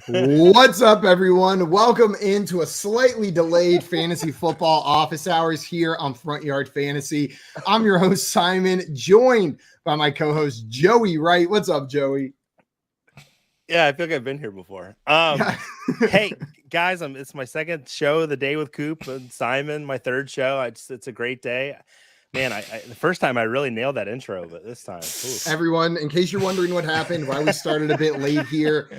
What's up, everyone? Welcome into a slightly delayed fantasy football office hours here on Front Yard Fantasy. I'm your host, Simon, joined by my co-host, Joey Wright. What's up, Joey? Yeah, I feel like I've been here before. Hey, guys, it's my second show of the day with Coop and Simon, my third show. It's a great day. Man, the first time I really nailed that intro, but this time. Oof. Everyone, in case you're wondering what happened, why we started a bit late here,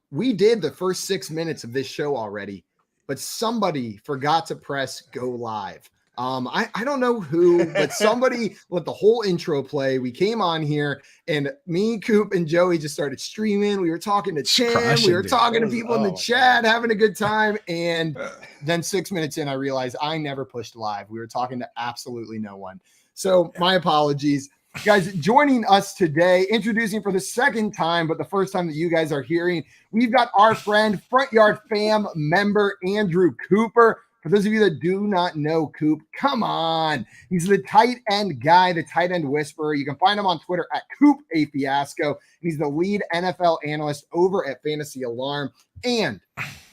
we did the first 6 minutes of this show already, but somebody forgot to press go live. I don't know who, but somebody let the whole intro play. We came on here and me, Coop, and Joey just started streaming. We were talking to Tim. We were talking to people in the chat, having a good time. And then 6 minutes in, I realized I never pushed live. We were talking to absolutely no one. So my apologies. Guys, joining us today, introducing for the second time, but the first time that you guys are hearing, we've got our friend, Front Yard Fam member, Andrew Cooper. For those of you that do not know Coop, come on. He's the tight end guy, the tight end whisperer. You can find him on Twitter at Coop A Fiasco. He's the lead NFL analyst over at Fantasy Alarm and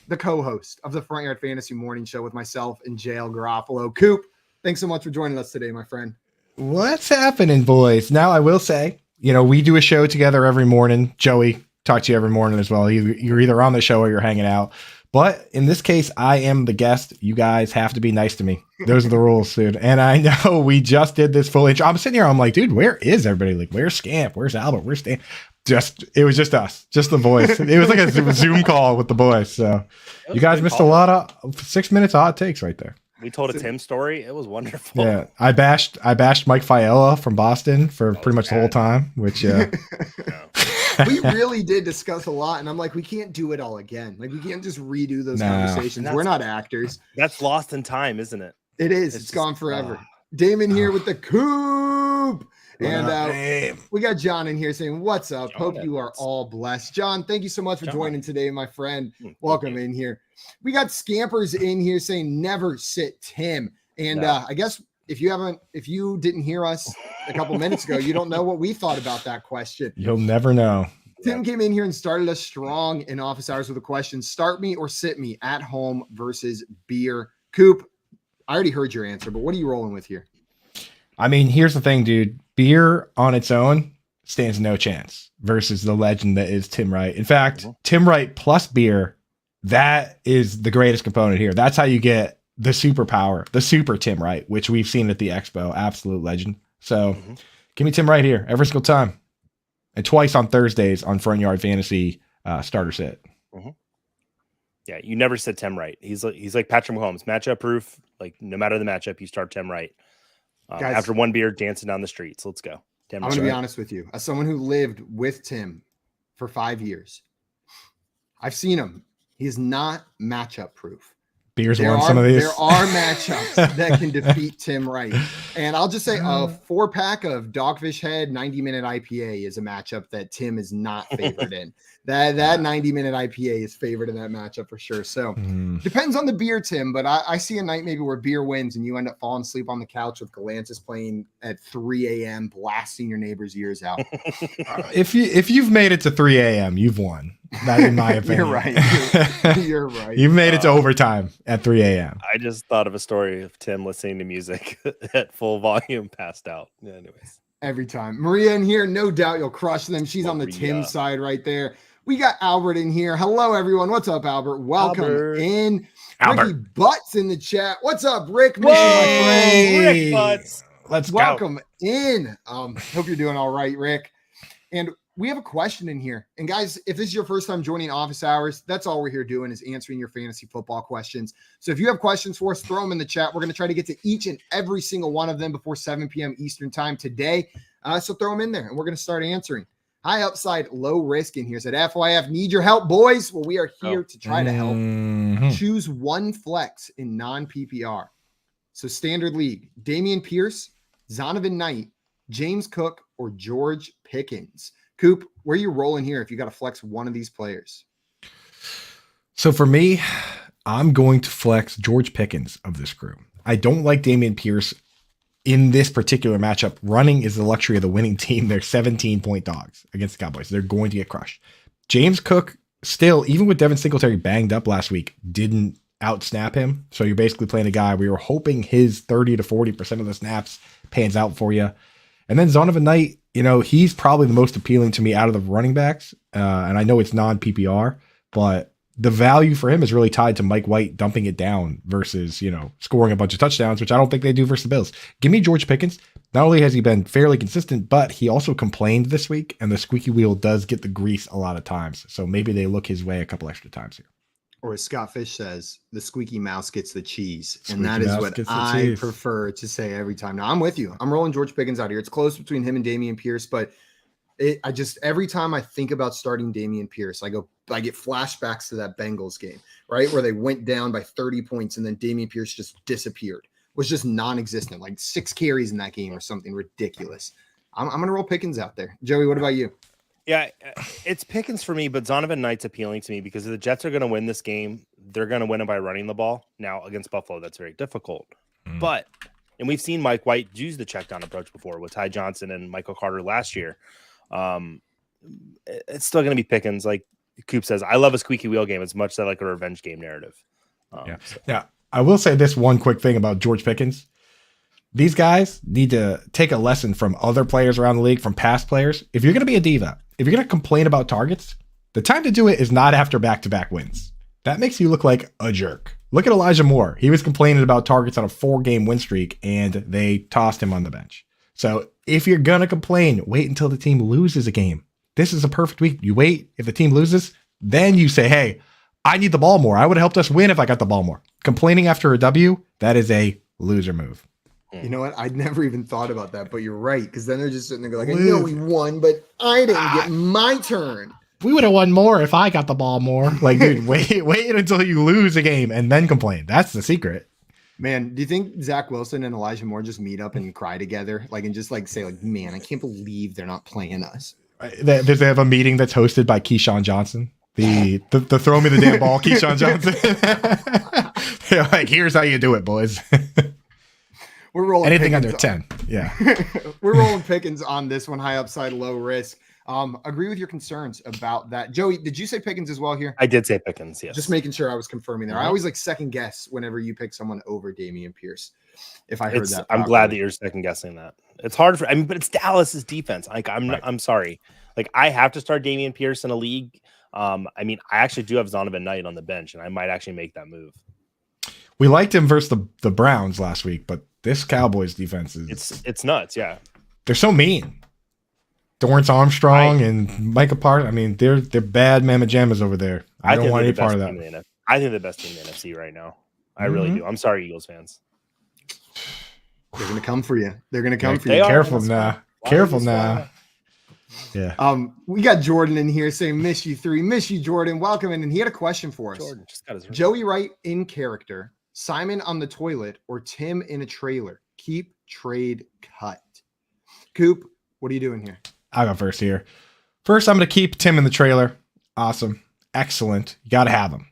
the co-host of the Front Yard Fantasy Morning Show with myself and JL Garofalo. Coop, thanks so much for joining us today, my friend. What's happening, boys? Now, I will say, we do a show together every morning. Joey talks to you every morning as well. You're either on the show or you're hanging out. But in this case, I am the guest. You guys have to be nice to me. Those are the rules, dude. And I know we just did this full intro. I'm sitting here. I'm like, dude, where is everybody? Like, where's Scamp? Where's Albert? Where's Stan? It was just us, just the boys. It was like a Zoom call with the boys. So you guys missed a lot of 6 minutes odd takes right there. We told a Tim story. It was wonderful. Yeah, I bashed Mike Fiala from Boston for pretty much the whole time, which we really did discuss a lot, and I'm like, we can't do it all again. Like, we can't just redo those conversations. We're not actors. That's lost in time, isn't it? It is. It's gone forever. Damon here with the Coop. And we got John in here saying, what's up? Hope you are all blessed. John, thank you so much for joining today, my friend. Welcome in here. We got Scampers in here saying, never sit Tim. And I guess if you didn't hear us a couple minutes ago, you don't know what we thought about that question. You'll never know. Tim came in here and started us strong in office hours with a question: start me or sit me at home versus beer. Coop, I already heard your answer, but what are you rolling with here? I mean, here's the thing, dude. Beer on its own stands no chance versus the legend that is Tim Wright. In fact, Tim Wright plus beer, that is the greatest component here. That's how you get the superpower, the super Tim Wright, which we've seen at the Expo. Absolute legend. So give me Tim Wright here every single time. And twice on Thursdays on Front Yard Fantasy starter sit. Yeah, you never sit Tim Wright. He's like Patrick Mahomes, matchup proof. Like, no matter the matchup, you start Tim Wright. Guys, after one beer, dancing down the streets. Let's go. I'm going to be honest with you. As someone who lived with Tim for 5 years, I've seen him. He is not matchup proof. Beer's one some of these. There are matchups that can defeat Tim Wright. And I'll just say a 4-pack of Dogfish Head 90-minute IPA is a matchup that Tim is not favored in. That 90-minute IPA is favored in that matchup for sure. So depends on the beer, Tim, but I see a night maybe where beer wins and you end up falling asleep on the couch with Galantis playing at 3 a.m., blasting your neighbor's ears out. If you've made it to 3 a.m., you've won. That, in my opinion. You're right. You're right. You've made it to overtime at 3 a.m. I just thought of a story of Tim listening to music at full volume, passed out. Yeah, anyways. Every time. Maria in here, no doubt you'll crush them. She's on the Tim side right there. We got Albert in here. Hello, everyone. What's up, Albert? Welcome in. Albert. Ricky Butts in the chat. What's up, Rick? Rick Butts. Let's welcome in. Hope you're doing all right, Rick. And we have a question in here. And guys, if this is your first time joining office hours, that's all we're here doing is answering your fantasy football questions. So if you have questions for us, throw them in the chat. We're going to try to get to each and every single one of them before 7 p.m. Eastern time today. So throw them in there and we're going to start answering. High upside, low risk in here said, FYF, need your help, boys. Well, we are here to try to help. Choose one flex in non-PPR. So standard league, Damian Pierce, Zonovan Knight, James Cook, or George Pickens. Coop, where are you rolling here if you got to flex one of these players? So for me, I'm going to flex George Pickens of this group. I don't like Damian Pierce in this particular matchup. Running is the luxury of the winning team. They're 17-point dogs against the Cowboys. They're going to get crushed. James Cook still, even with Devin Singletary banged up last week, didn't outsnap him. So you're basically playing a guy we were hoping his 30 to 40% of the snaps pans out for you. And then Zonovan Knight, he's probably the most appealing to me out of the running backs. And I know it's non-PPR, but the value for him is really tied to Mike White dumping it down versus, scoring a bunch of touchdowns, which I don't think they do versus the Bills. Give me George Pickens. Not only has he been fairly consistent, but he also complained this week, and the squeaky wheel does get the grease a lot of times. So maybe they look his way a couple extra times here. Or as Scott Fish says, the squeaky mouse gets the cheese. Squeaky and that is mouse what gets the I cheese. prefer to say every time. Now, I'm with you. I'm rolling George Pickens out here. It's close between him and Dameon Pierce, but every time I think about starting Dameon Pierce, I get flashbacks to that Bengals game, right? Where they went down by 30 points and then Dameon Pierce just disappeared, was just non-existent, like 6 carries in that game or something ridiculous. I'm going to roll Pickens out there. Joey, what about you? Yeah, it's Pickens for me, but Zonovan Knight's appealing to me because if the Jets are going to win this game, they're going to win it by running the ball. Now, against Buffalo, that's very difficult. And we've seen Mike White use the check down approach before with Ty Johnson and Michael Carter last year. It's still going to be Pickens. Like Coop says, I love a squeaky wheel game as much as I like a revenge game narrative. Yeah. I will say this one quick thing about George Pickens. These guys need to take a lesson from other players around the league, from past players. If you're going to be a diva, if you're going to complain about targets, the time to do it is not after back-to-back wins. That makes you look like a jerk. Look at Elijah Moore. He was complaining about targets on a 4-game win streak, and they tossed him on the bench. So if you're going to complain, wait until the team loses a game. This is a perfect week. You wait. If the team loses, then you say, hey, I need the ball more. I would have helped us win if I got the ball more. Complaining after a W, that is a loser move. You know what? I'd never even thought about that, but you're right. Because then they're just sitting there like, I know we won, but I didn't get my turn. We would have won more if I got the ball more. Like, dude, wait until you lose a game and then complain. That's the secret. Man, do you think Zach Wilson and Elijah Moore just meet up and cry together? Like, and just like say, like, man, I can't believe they're not playing us. They have a meeting that's hosted by Keyshawn Johnson. The throw me the damn ball, Keyshawn Johnson. They're like, here's how you do it, boys. We're rolling anything Pickens under 10. Yeah. We're rolling Pickens on this one, high upside, low risk. Agree with your concerns about that. Joey, did you say Pickens as well here? I did say Pickens, yes. Just making sure I was confirming there. I always like second guess whenever you pick someone over Dameon Pierce. If I heard that, I'm glad that you're second guessing that. It's hard but it's Dallas's defense. Like I'm sorry. Like I have to start Dameon Pierce in a league. I actually do have Zonovan Knight on the bench, and I might actually make that move. We liked him versus the Browns last week, but this Cowboys defense is it's nuts. Yeah, they're so mean. Dorrance Armstrong and Micah Parsons. I mean, they're bad mamma jammas over there. I don't want any part of that. I think the best team in the NFC right now. I really do. I'm sorry, Eagles fans. They're gonna come for you. They're gonna come for you. Careful now. Careful now. Yeah. We got Jordan in here saying, miss you 3. Miss you, Jordan. Welcome in. And he had a question for us. Jordan just got his Joey Wright in character, Simon on the toilet, or Tim in a trailer. Keep, trade, cut. Coop, what are you doing here? I'll go first here. First, I'm going to keep Tim in the trailer. Awesome. Excellent. You got to have him.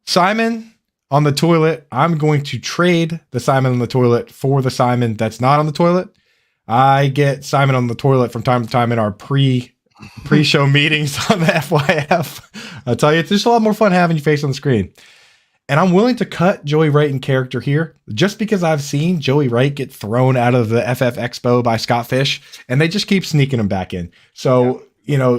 Simon on the toilet. I'm going to trade the Simon on the toilet for the Simon that's not on the toilet. I get Simon on the toilet from time to time in our pre-show meetings on the FYF. I'll tell you, it's just a lot more fun having your face on the screen. And I'm willing to cut Joey Wright in character here just because I've seen Joey Wright get thrown out of the FF Expo by Scott Fish, and they just keep sneaking him back in. So,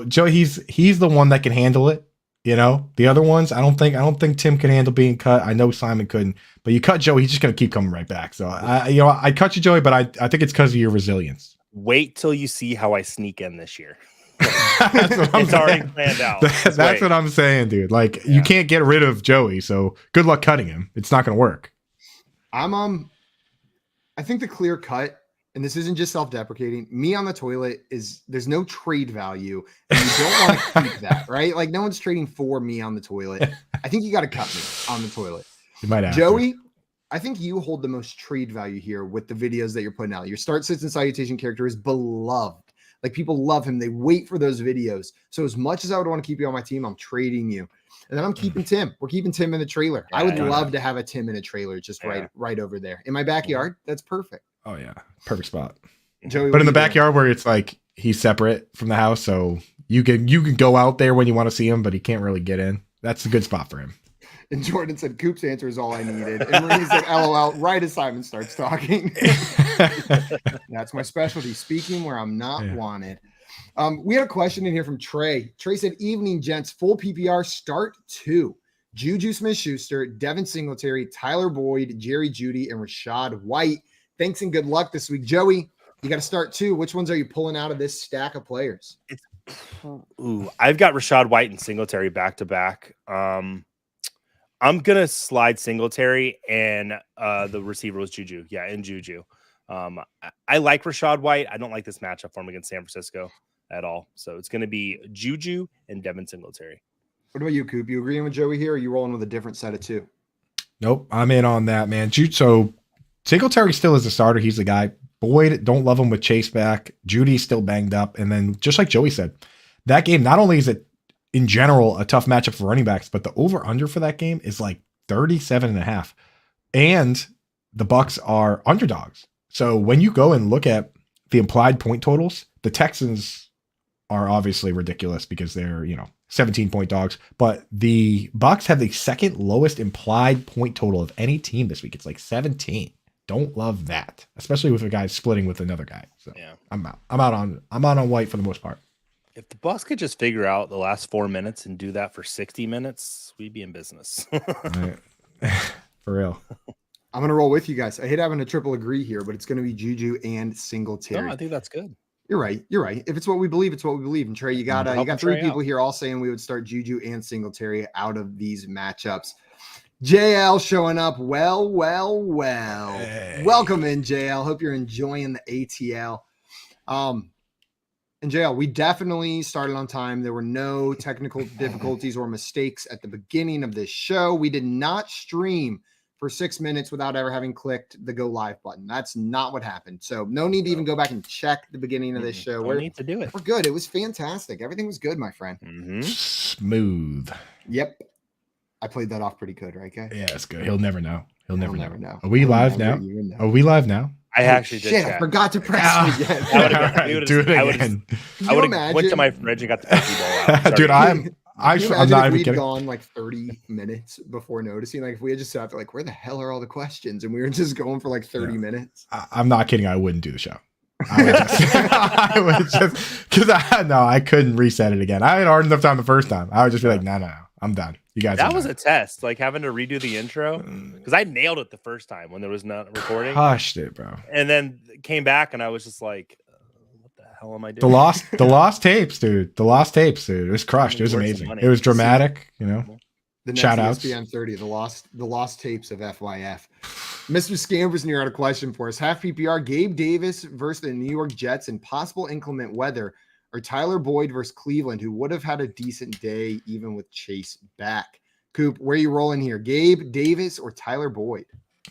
Joey, he's the one that can handle it. The other ones, I don't think Tim can handle being cut. I know Simon couldn't, but you cut Joey, he's just going to keep coming right back. So I cut you, Joey, but I think it's because of your resilience. Wait till you see how I sneak in this year. It's already planned out. That's what I'm saying, dude. Like you can't get rid of Joey, so good luck cutting him. It's not going to work. I think the clear cut, and this isn't just self-deprecating, me on the toilet there's no trade value, and you don't want to keep that, right? Like no one's trading for me on the toilet. I think you got to cut me on the toilet. You might have Joey. I think you hold the most trade value here with the videos that you're putting out. Your start, sits, and salutation character is beloved. Like people love him. They wait for those videos. So as much as I would want to keep you on my team, I'm trading you. And then I'm keeping Tim. We're keeping Tim in the trailer. I would love to have a Tim in a trailer just right over there. In my backyard, that's perfect. Oh, yeah. Perfect spot. Joey, but in the backyard where it's like he's separate from the house, so you can go out there when you want to see him, but he can't really get in. That's a good spot for him. And Jordan said, Coop's answer is all I needed. And Marie said, LOL, right as Simon starts talking. That's my specialty, speaking where I'm not wanted. We had a question in here from Trey. Trey said, evening, gents, full PPR start 2. Juju Smith-Schuster, Devin Singletary, Tyler Boyd, Jerry Jeudy, and Rachaad White. Thanks and good luck this week. Joey, you got to start 2. Which ones are you pulling out of this stack of players? I've got Rachaad White and Singletary back to back. I'm gonna slide Singletary, and the receiver was Juju. Yeah, and Juju. I like Rachaad White. I don't like this matchup for him against San Francisco at all. So it's gonna be Juju and Devin Singletary. What about you, Coop? You agreeing with Joey here, or are you rolling with a different set of 2? Nope, I'm in on that, man. So Singletary still is the starter. He's the guy. Boyd, don't love him with Chase back. Judy's still banged up. And then just like Joey said, that game, not only is it in general a tough matchup for running backs, but the over-under for that game is like 37.5. And the Bucs are underdogs. So when you go and look at the implied point totals, the Texans are obviously ridiculous because they're, 17-point dogs. But the Bucs have the second lowest implied point total of any team this week. It's like 17. Don't love that, especially with a guy splitting with another guy. So yeah, I'm out on White for the most part. If the Bucs could just figure out the last 4 minutes and do that for 60 minutes, we'd be in business. For real. I'm going to roll with you guys. I hate having a triple agree here, but it's going to be Juju and Singletary. No, I think that's good. You're right. If it's what we believe, it's what we believe. And Trey, you got 3 people here all saying we would start Juju and Singletary out of these matchups. JL showing up. Well. Hey. Welcome in, JL. Hope you're enjoying the ATL. And JL, we definitely started on time. There were no technical difficulties or mistakes at the beginning of this show. We did not stream for 6 minutes without ever having clicked the go live button. That's not what happened. So no need to even go back and check the beginning of this show. We need to do it. We're good. It was fantastic. Everything was good, my friend. Mm-hmm. Smooth. Yep. I played that off pretty good, right, guy? Yeah, it's good. He'll never know. He'll never know. Are we He'll live now? Are we live now? I actually did. Shit, I forgot to press it again. Do it again. I would have went to my fridge and got the Pokeball out. Dude, I'm not even kidding. Gone like 30 minutes before noticing. Like if we had just sat there, like, where the hell are all the questions? And we were just going for like 30 minutes. I'm not kidding. I wouldn't do the show. I would just because I couldn't reset it again. I had hard enough time the first time. I would just be like, no, I'm done. You guys. That was a test, like having to redo the intro because I nailed it the first time when there was not recording. Crushed it, bro. And then came back and I was just like, what the hell am I doing? The lost tapes, dude. The lost tapes, dude. It was crushed. It was amazing. It was dramatic, The next shout outs. ESPN 30, the lost tapes of FYF. Mr. Scampers near had a question for us. Half PPR, Gabe Davis versus the New York Jets in possible inclement weather, or Tyler Boyd versus Cleveland, who would have had a decent day even with Chase back. Coop, where are you rolling here? Gabe Davis or Tyler Boyd?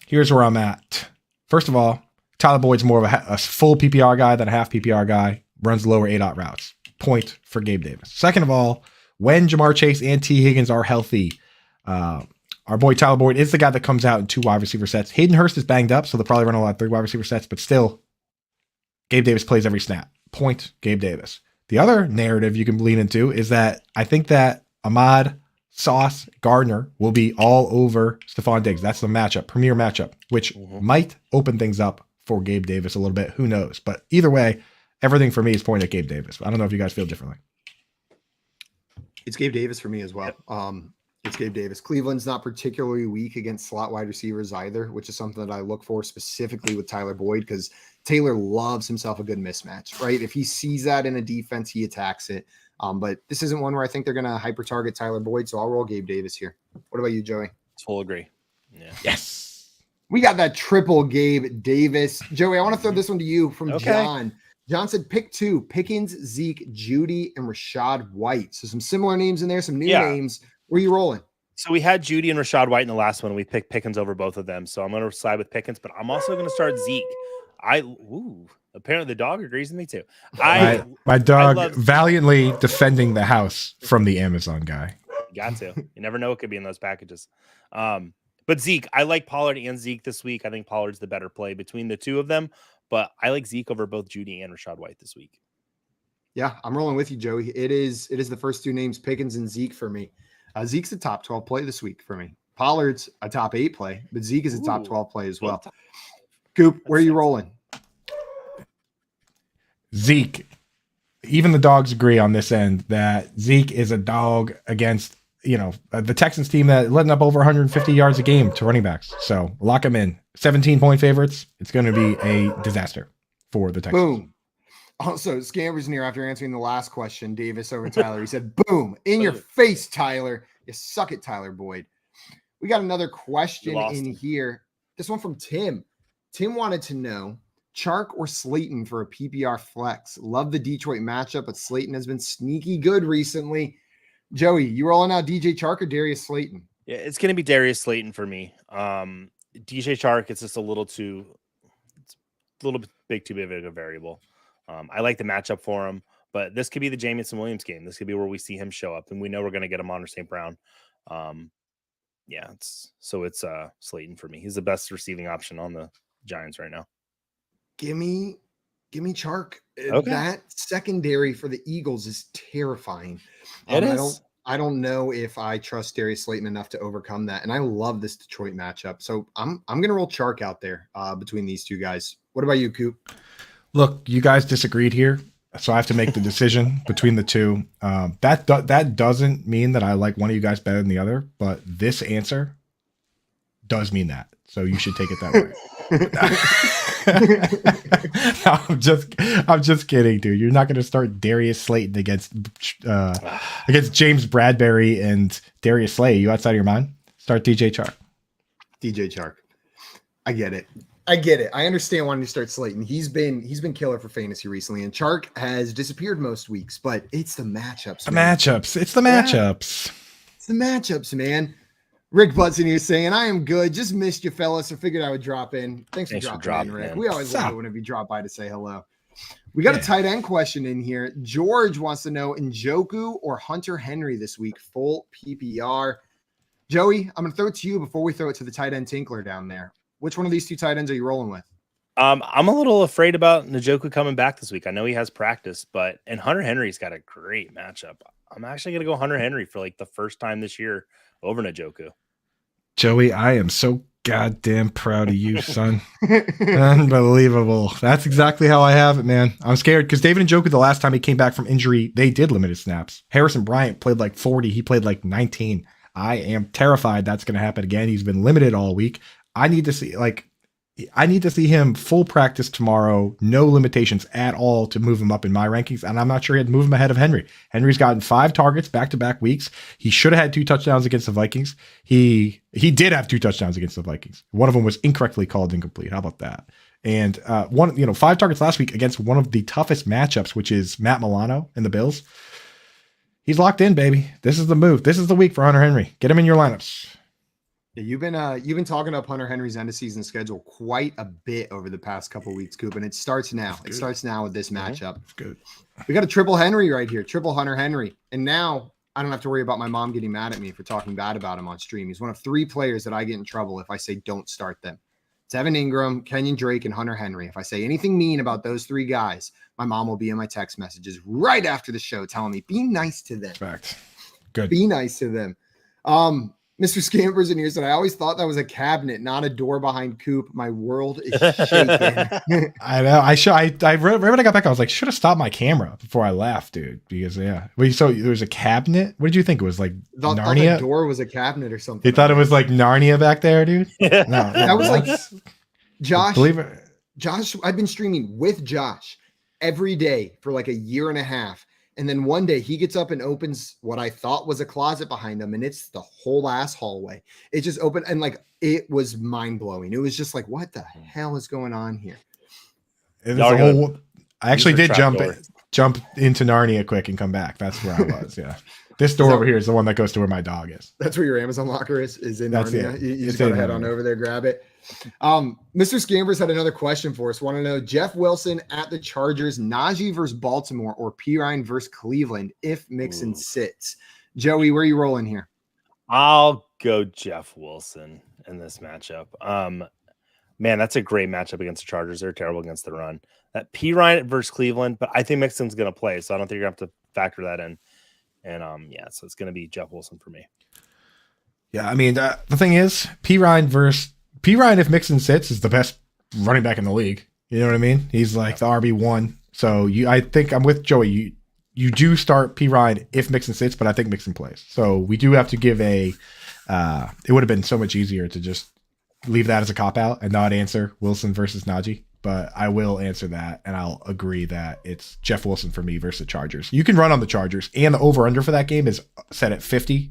Here's where I'm at. First of all, Tyler Boyd's more of a full PPR guy than a half PPR guy. Runs lower ADOT routes. Point for Gabe Davis. Second of all, when Jamar Chase and T. Higgins are healthy, our boy Tyler Boyd is the guy that comes out in 2 wide receiver sets. Hayden Hurst is banged up, so they'll probably run a lot of 3 wide receiver sets, but still, Gabe Davis plays every snap. Point, Gabe Davis. The other narrative you can lean into is that I think that Ahmad, Sauce, Gardner will be all over Stephon Diggs. That's the matchup, premier matchup, which might open things up for Gabe Davis a little bit. Who knows? But either way, everything for me is pointing at Gabe Davis. I don't know if you guys feel differently. It's Gabe Davis for me as well. It's Gabe Davis. Cleveland's not particularly weak against slot wide receivers either, which is something that I look for specifically with Tyler Boyd because Taylor loves himself a good mismatch, right? If he sees that in a defense, he attacks it. But this isn't one where I think they're going to hyper target Tyler Boyd, so I'll roll Gabe Davis here. What about you, Joey? Full agree. Yeah. Yes. We got that triple Gabe Davis. Joey, I want to throw this one to you from John. John said pick 2, Pickens, Zeke, Judy, and Rachaad White. So some similar names in there, some new names. Where are you rolling? So we had Judy and Rachaad White in the last one. We picked Pickens over both of them. So I'm going to side with Pickens, but I'm also going to start Zeke. Apparently the dog agrees with me too. My dog valiantly defending the house from the Amazon guy. Got to. You never know what could be in those packages. But Zeke, I like Pollard and Zeke this week. I think Pollard's the better play between the two of them, but I like Zeke over both Judy and Rachaad White this week. Yeah, I'm rolling with you, Joey. It is the first two names, Pickens and Zeke for me. Zeke's a top 12 play this week for me. Pollard's a top 8 play, but Zeke is a top 12 play as well. Coop, where are you rolling? Zeke. Even the dogs agree on this end that Zeke is a dog against, the Texans team that letting up over 150 yards a game to running backs. So lock him in. 17-point favorites. It's going to be a disaster for the Texans. Boom. Also, Scampers in here after answering the last question, Davis over Tyler. He said, boom, in your face, Tyler. You suck it, Tyler Boyd. We got another question in here. This one from Tim. Tim wanted to know, Chark or Slayton for a PPR flex? Love the Detroit matchup, but Slayton has been sneaky good recently. Joey, you rolling out DJ Chark or Darius Slayton? Yeah, it's going to be Darius Slayton for me. DJ Chark, it's just a little bit too big of a variable. I like the matchup for him, but this could be the Jamison Williams game. This could be where we see him show up, and we know we're going to get him on St. Brown. It's Slayton for me. He's the best receiving option on the Giants right now. Give me Chark. Okay. That secondary for the Eagles is terrifying. It is. I don't know if I trust Darius Slayton enough to overcome that. And I love this Detroit matchup. So I'm gonna roll Chark out there between these two guys. What about you, Coop? Look, you guys disagreed here, so I have to make the decision between the two. That doesn't mean that I like one of you guys better than the other, but this answer does mean that. So you should take it that way. No, I'm just kidding, dude. You're not going to start Darius Slayton against James Bradbury and Darius Slay. You outside of your mind? Start DJ Chark. DJ Chark. I get it. I understand wanting to start Slayton. He's been killer for fantasy recently, and Chark has disappeared most weeks, but it's the matchups. It's the matchups. It's the matchups, man. Rick Butson here saying, I am good. Just missed you, fellas. So figured I would drop in. Thanks for dropping in, Rick. Man. We always love it whenever you drop by to say hello. We got a tight end question in here. George wants to know Njoku or Hunter Henry this week, full PPR. Joey, I'm going to throw it to you before we throw it to the tight end Tinkler down there. Which one of these two tight ends are you rolling with? I'm a little afraid about Njoku coming back this week. I know he has practice, and Hunter Henry's got a great matchup. I'm actually going to go Hunter Henry for like the first time this year over Njoku. Joey, I am so goddamn proud of you, son. Unbelievable. That's exactly how I have it, man. I'm scared because David Njoku, the last time he came back from injury, they did limited snaps. Harrison Bryant played like 40. He played like 19. I am terrified that's going to happen again. He's been limited all week. I need to see him full practice tomorrow, no limitations at all to move him up in my rankings. And I'm not sure he had to move him ahead of Henry. Henry's gotten 5 targets back-to-back weeks. He should have had 2 touchdowns against the Vikings. He did have 2 touchdowns against the Vikings. One of them was incorrectly called incomplete. How about that? And 5 targets last week against one of the toughest matchups, which is Matt Milano and the Bills. He's locked in, baby. This is the move. This is the week for Hunter Henry. Get him in your lineups. Yeah, you've been talking up Hunter Henry's end of season schedule quite a bit over the past couple of weeks, Coop, and it starts now. It starts now with this matchup. It's good. We got a triple Henry right here, triple Hunter Henry, and now I don't have to worry about my mom getting mad at me for talking bad about him on stream. He's one of 3 players that I get in trouble if I say don't start them. It's Evan Ingram, Kenyon Drake, and Hunter Henry. If I say anything mean about those 3 guys, my mom will be in my text messages right after the show telling me, be nice to them. Fact. Good. Be nice to them. Mr. Scampers in here said, I always thought that was a cabinet, not a door behind Coop. My world is shaking. I know. Right when I got back, I was like, should have stopped my camera before I left, dude. Because so there was a cabinet. What did you think it was like? Narnia? Thought the door was a cabinet or something. You thought it was like Narnia back there, dude? No, that was like Josh. Believe it. Josh, I've been streaming with Josh every day for like a year and a half. And then one day he gets up and opens what I thought was a closet behind him, and it's the whole ass hallway. It just opened, and like it was mind blowing. It was just like, what the hell is going on here? I actually did jump into Narnia quick and come back. That's where I was. Yeah, this door over here is the one that goes to where my dog is. That's where your Amazon locker is in That's Narnia. It. You just gotta head on over there, grab it. Mr. Scampers had another question for us. Want to know Jeff Wilson at the Chargers, Najee versus Baltimore, or Pirine versus Cleveland if Mixon sits? Joey, where are you rolling here? I'll go Jeff Wilson in this matchup. Man, that's a great matchup against the Chargers. They're terrible against the run. That P. Ryan versus Cleveland, but I think Mixon's going to play, so I don't think you're going to have to factor that in. And so it's going to be Jeff Wilson for me. Yeah, I mean, the thing is, P. Ryan, if Mixon sits, is the best running back in the league. You know what I mean? He's like the RB1. So I think I'm with Joey. You do start P. Ryan if Mixon sits, but I think Mixon plays. So we do have to give it would have been so much easier to just leave that as a cop-out and not answer Wilson versus Najee. But I will answer that, and I'll agree that it's Jeff Wilson for me versus the Chargers. You can run on the Chargers, and the over-under for that game is set at 50,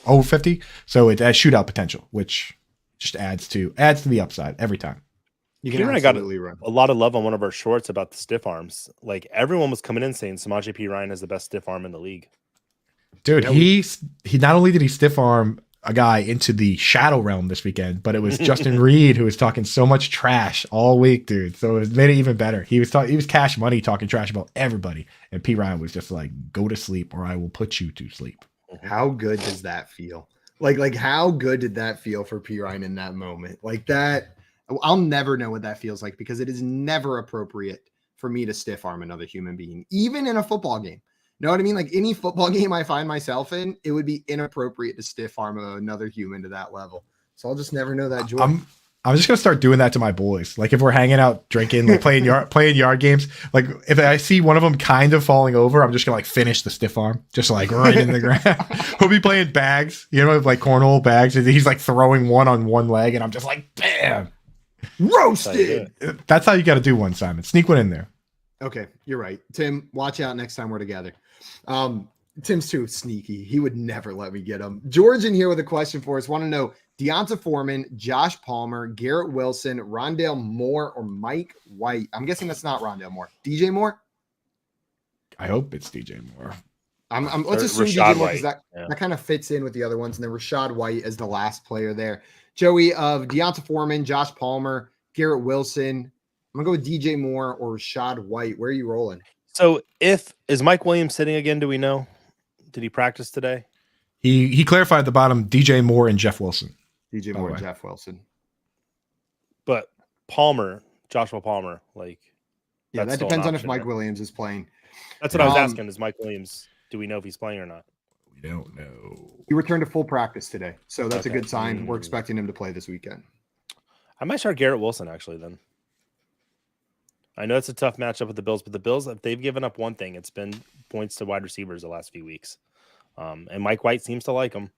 over 50. So it has shootout potential, which just adds to the upside every time. You can absolutely run. A lot of love on one of our shorts about the stiff arms. Like everyone was coming in saying Samaje P. Ryan is the best stiff arm in the league. Dude, he not only did he stiff arm a guy into the shadow realm this weekend, but it was Justin Reed who was talking so much trash all week, dude. So it made it even better. He was Cash Money talking trash about everybody, and P. Ryan was just like, "Go to sleep, or I will put you to sleep." How good does that feel? Like how good did that feel for P. Ryan in that moment? Like that, I'll never know what that feels like because it is never appropriate for me to stiff arm another human being, even in a football game. You know what I mean? Like any football game I find myself in, it would be inappropriate to stiff arm another human to that level. So I'll just never know that joy. I'm just gonna start doing that to my boys. Like if we're hanging out, drinking, like playing yard games. Like if I see one of them kind of falling over, I'm just gonna like finish the stiff arm, just like right in the ground. We'll be playing bags, like cornhole bags, and he's like throwing one on one leg, and I'm just like, bam, roasted. That's how you got to do one, Simon. Sneak one in there. Okay, you're right, Tim. Watch out next time we're together. Tim's too sneaky. He would never let me get him. George in here with a question for us. Want to know Deonta Foreman, Josh Palmer, Garrett Wilson, Rondale Moore, or Mike White? I'm guessing that's not Rondale Moore. DJ Moore? I hope it's DJ Moore. Let's assume Rashad DJ Moore because that kind of fits in with the other ones. And then Rashad White as the last player there. Joey, of Deonta Foreman, Josh Palmer, Garrett Wilson. I'm going to go with DJ Moore or Rashad White. Where are you rolling? So is Mike Williams sitting again? Do we know? Did he practice today? He clarified at the bottom DJ Moore and Jeff Wilson. DJ Moore and Jeff Wilson. But Joshua Palmer, that depends on if Mike Williams is playing. That's what I was asking. Is Mike Williams, do we know if he's playing or not? We don't know. He returned to full practice today. So that's a good sign. We're expecting him to play this weekend. I might start Garrett Wilson actually then. I know it's a tough matchup with the Bills, but the Bills, if they've given up one thing, it's been points to wide receivers the last few weeks. And Mike White seems to like him.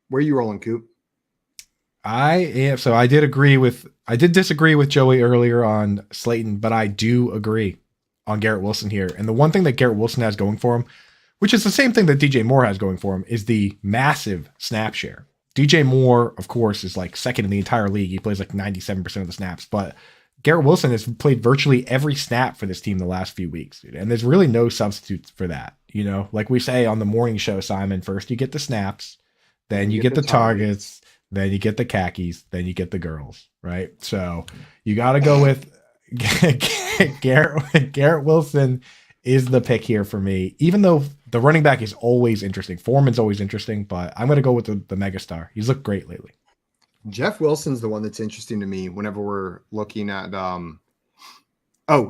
Where are you rolling, Coop? I am. So I did disagree with Joey earlier on Slayton, but I do agree on Garrett Wilson here. And the one thing that Garrett Wilson has going for him, which is the same thing that DJ Moore has going for him, is the massive snap share. DJ Moore, of course, is like second in the entire league. He plays like 97% of the snaps, but Garrett Wilson has played virtually every snap for this team the last few weeks, dude. And there's really no substitutes for that. Like we say on the morning show, Simon, first you get the snaps, then you get the targets, then you get the khakis, then you get the girls, right? So you got to go with Garrett Wilson is the pick here for me, even though the running back is always interesting. Foreman's always interesting, but I'm going to go with the megastar. He's looked great lately. Jeff Wilson's the one that's interesting to me whenever we're looking at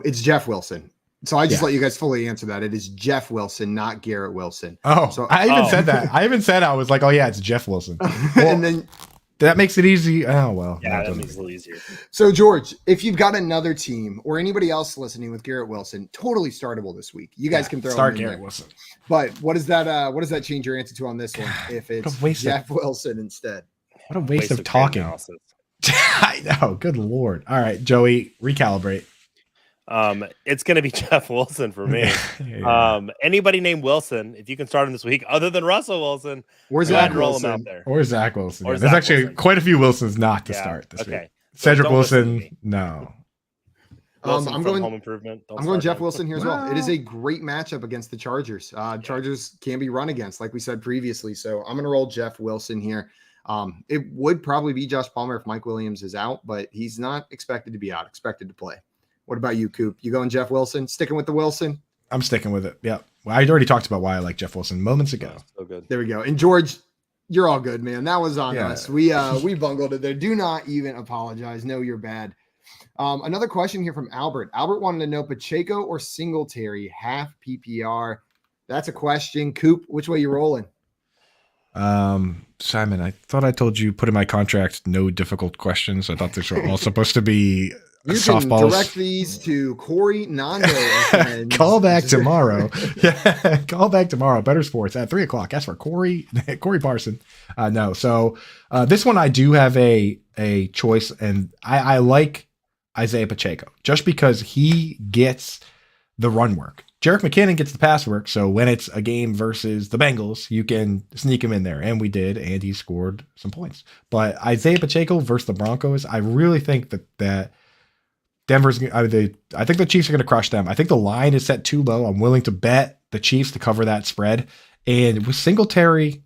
it's Jeff Wilson. So I just let you guys fully answer that. It is Jeff Wilson, not Garrett Wilson. Oh, so I even said that. I even said I was like, oh yeah, it's Jeff Wilson. And then that makes it easy. Oh well. Yeah, that makes it a little easier. So George, if you've got another team or anybody else listening with Garrett Wilson, totally startable this week. You guys can start Garrett Wilson. But what does that change your answer to on this one? If it's Jeff Wilson instead. What a waste of talking. I know. Good Lord. All right, Joey, recalibrate. It's going to be Jeff Wilson for me. Yeah. Anybody named Wilson, if you can start him this week, other than Russell Wilson, or Zach Wilson, out there. Or Zach Wilson. There's actually quite a few Wilsons not to start this week. Cedric Wilson, no. Wilson I'm going Home Improvement. I'm going Jeff Wilson here as well. It is a great matchup against the Chargers. Chargers can be run against, like we said previously. So I'm going to roll Jeff Wilson here. It would probably be Josh Palmer if Mike Williams is out, but he's not expected to be out, expected to play. What about you, Coop? You going Jeff Wilson? Sticking with the Wilson? I'm sticking with it. Yeah. Well, I already talked about why I like Jeff Wilson moments ago. So good. There we go. And George, You're all good, man. That was on Yeah. us. We bungled it there. Do not even apologize. No, you're bad. Another question here from Albert. Albert wanted to know Pacheco or Singletary, half PPR. That's a question. Coop, which way you rolling? Simon, I thought I told you put in my contract no difficult questions. I thought these were all supposed to be You softballs. can direct these to Corey Nando. Call back tomorrow. Yeah, call back tomorrow. Better Sports at 3:00. Ask for Corey Parson. No, so this one I do have a choice, and I like Isaiah Pacheco just because he gets the run work. Jerick McKinnon gets the pass work, so when it's a game versus the Bengals, you can sneak him in there, and we did, and he scored some points. But Isaiah Pacheco versus the Broncos, I really think that Denver's. I think the Chiefs are going to crush them. I think the line is set too low. I'm willing to bet the Chiefs to cover that spread. And with Singletary,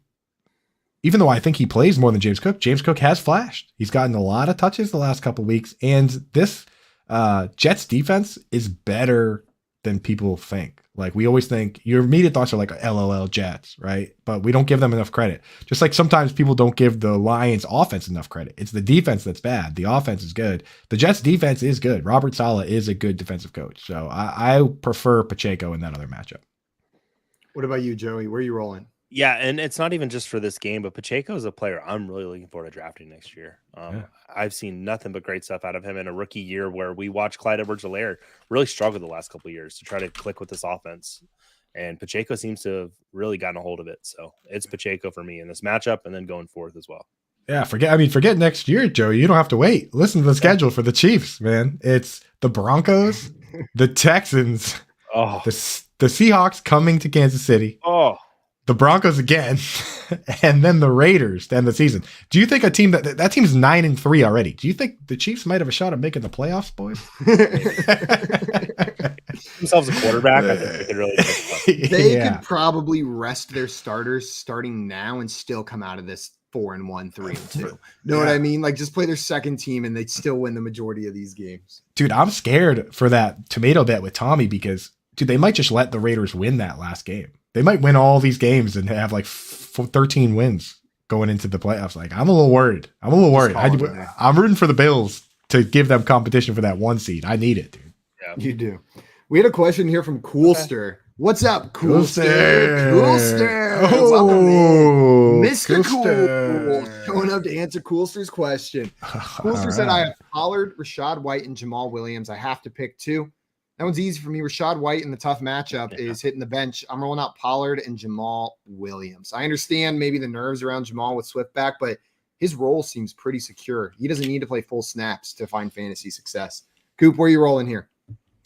even though I think he plays more than James Cook has flashed. He's gotten a lot of touches the last couple of weeks, and this Jets defense is better than people think. Like, we always think your immediate thoughts are like LOL Jets, right? But we don't give them enough credit. Just like sometimes people don't give the Lions offense enough credit. It's the defense that's bad. The offense is good. The Jets defense is good. Robert Saleh is a good defensive coach. So I prefer Pacheco in that other matchup. What about you, Joey? Where are you rolling? Yeah, and it's not even just for this game, but Pacheco is a player I'm really looking forward to drafting next year. I've seen nothing but great stuff out of him in a rookie year where we watched Clyde Edwards-Helaire really struggle the last couple of years to try to click with this offense. And Pacheco seems to have really gotten a hold of it. So it's Pacheco for me in this matchup and then going forth as well. Yeah, forget next year, Joey. You don't have to wait. Listen to the schedule for the Chiefs, man. It's the Broncos, the Texans, the Seahawks coming to Kansas City. The Broncos again, and then the Raiders to end the season. Do you think a team that team's 9-3 already? Do you think the Chiefs might have a shot at making the playoffs, boys? Themselves a quarterback. I think they could really. They could probably rest their starters starting now and still come out of this 4-1, 3-2. Know what I mean? Like, just play their second team and they'd still win the majority of these games. Dude, I'm scared for that tomato bet with Tommy because, dude, they might just let the Raiders win that last game. They might win all these games and have like 13 wins going into the playoffs. Like, I'm a little worried. I'm rooting for the Bills to give them competition for that 1 seed. I need it, dude. Yeah. You do. We had a question here from Coolster. Okay. What's up, Coolster? Oh, Mr. Cool showing up to answer Coolster's question. Coolster said, I have Pollard, Rachaad White, and Jamal Williams. I have to pick two. That one's easy for me. Rachaad White in the tough matchup is hitting the bench. I'm rolling out Pollard and Jamal Williams. I understand maybe the nerves around Jamal with Swift back, but his role seems pretty secure. He doesn't need to play full snaps to find fantasy success. Coop, where are you rolling here?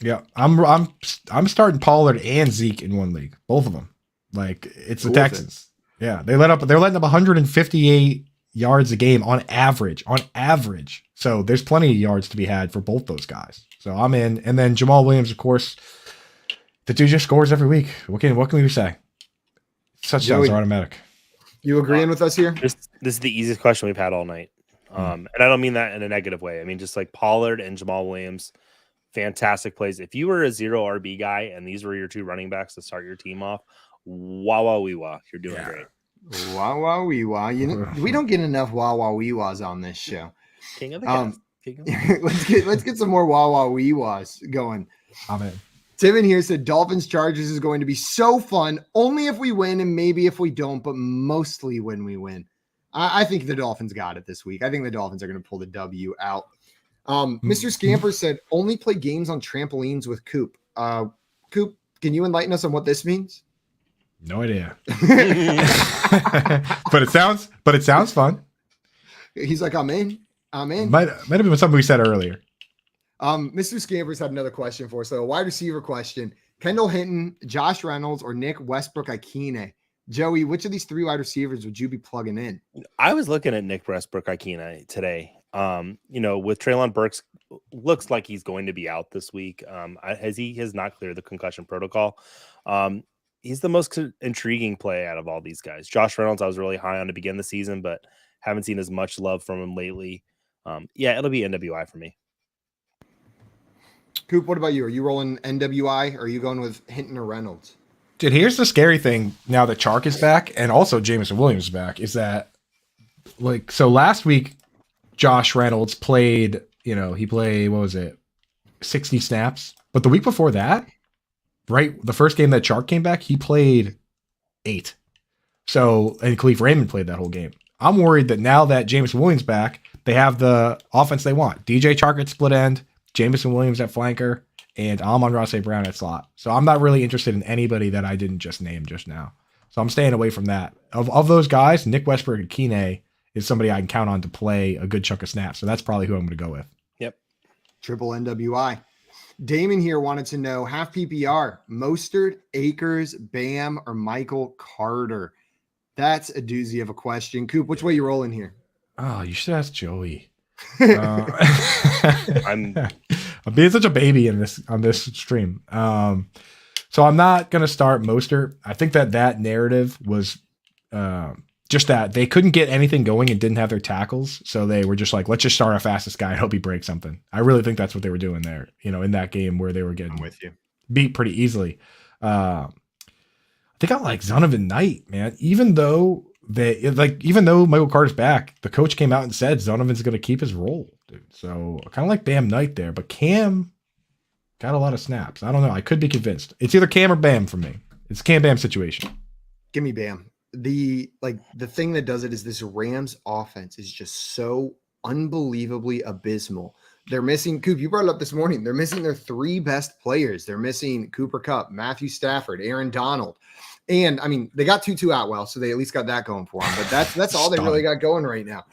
Yeah, I'm starting Pollard and Zeke in one league, both of them. Like, it's the Texans. Yeah, they're letting up 158 yards a game on average. So there's plenty of yards to be had for both those guys. So I'm in. And then Jamal Williams, of course, the dude just scores every week. What can we say? Touchdowns are automatic. You agreeing with us here? This is the easiest question we've had all night. And I don't mean that in a negative way. I mean, just like Pollard and Jamal Williams, fantastic plays. If you were a 0 RB guy and these were your two running backs to start your team off, wah, you're doing great. Wah, we don't get enough wah-wah-wee-wahs on this show. King of the cast. Let's get some more wah-wah-wee-wahs going. Amen. Tim here said Dolphins Chargers is going to be so fun, only if we win and maybe if we don't, but mostly when we win. I think the Dolphins got it this week. I think the Dolphins are going to pull the W out. Mr. Scamper said only play games on trampolines with Coop. Coop, can you enlighten us on what this means? No idea. but it sounds fun. He's like, I'm in. Might have been something we said earlier. Mr. Scampers had another question for us. So a wide receiver question. Kendall Hinton, Josh Reynolds, or Nick Westbrook-Ikhine. Joey, which of these three wide receivers would you be plugging in? I was looking at Nick Westbrook-Ikhine today. With Treylon Burks, looks like he's going to be out this week. He has not cleared the concussion protocol. He's the most intriguing play out of all these guys. Josh Reynolds, I was really high on to begin the season, but haven't seen as much love from him lately. It'll be NWI for me. Coop, what about you? Are you rolling NWI or are you going with Hinton or Reynolds? Dude, here's the scary thing now that Chark is back and also Jameson Williams is back is that, like, so last week, Josh Reynolds played, he played, what was it, 60 snaps. But the week before that, right, the first game that Chark came back, he played 8. So, and Khalif Raymond played that whole game. I'm worried that now that Jameson Williams back, they have the offense they want. DJ Chark at split end, Jameson Williams at flanker, and Amon-Ra St. Brown at slot. So I'm not really interested in anybody that I didn't just name just now. So I'm staying away from that. Of those guys, Nick Westbrook and Kine is somebody I can count on to play a good chunk of snaps. So that's probably who I'm going to go with. Yep. Triple NWI. Damon here wanted to know half PPR, Mostert, Akers, Bam, or Michael Carter. That's a doozy of a question. Coop, which way you rolling here? Oh, you should ask Joey. I'm being such a baby on this stream. So I'm not going to start Mostert. I think that narrative was just that they couldn't get anything going and didn't have their tackles. So they were just like, let's just start our fastest guy and hope he breaks something. I really think that's what they were doing there, in that game where they were getting with you beat pretty easily. I think I like Zonovan Knight, man, even though Michael Carter's back, the coach came out and said Zonovan's going to keep his role, dude. So I kind of like Bam Knight there, but Cam got a lot of snaps. I don't know. I could be convinced. It's either Cam or Bam for me. It's a Cam Bam situation. Give me Bam. The thing that does it is this Rams offense is just so unbelievably abysmal. They're missing Coop. You brought it up this morning. They're missing their 3 best players. They're missing Cooper Kupp, Matthew Stafford, Aaron Donald. And I mean, they got Tutu Atwell, so they at least got that going for them. But that's all they really got going right now.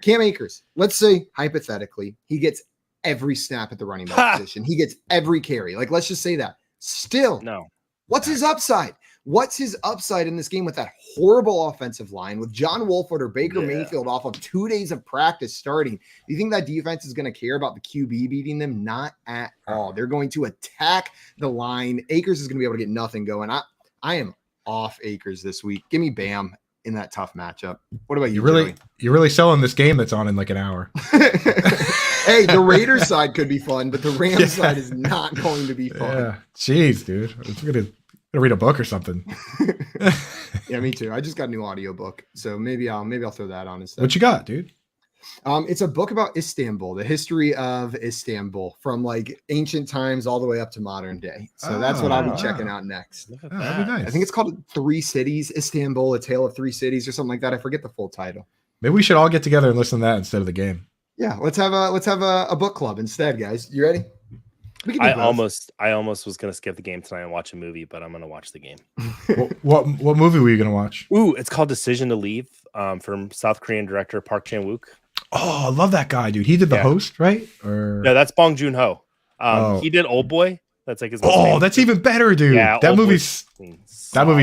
Cam Akers, let's say hypothetically, he gets every snap at the running back position. He gets every carry. Like, let's just say that. Still, no. What's his upside? What's his upside in this game with that horrible offensive line, with John Wolford or Baker Mayfield off of 2 days of practice starting? Do you think that defense is going to care about the QB beating them? Not at all. They're going to attack the line. Akers is going to be able to get nothing going. I am off Akers this week. Give me Bam in that tough matchup. What about you? You're really selling this game that's on in like an hour. Hey, the Raiders side could be fun, but the Rams side is not going to be fun. Yeah. Jeez, dude. I'm gonna read a book or something. Yeah, me too. I just got a new audiobook, so maybe I'll throw that on instead. What you got, dude? It's a book about Istanbul, the history of Istanbul from like ancient times all the way up to modern day. So that's what I'll be checking out next. That'd be nice. I think it's called 3 Cities, Istanbul, A Tale of 3 Cities or something like that. I forget the full title. Maybe we should all get together and listen to that instead of the game. Yeah, let's have a book club instead, guys. You ready? I almost was gonna skip the game tonight and watch a movie, but I'm gonna watch the game. what movie were you gonna watch? Ooh, it's called Decision to Leave, from South Korean director Park Chan-wook. Oh, I love that guy, dude. He did the host, right? Or no, that's Bong Joon-ho. He did Old Boy. That's like his. Oh, that's even better, dude. Yeah, that movie's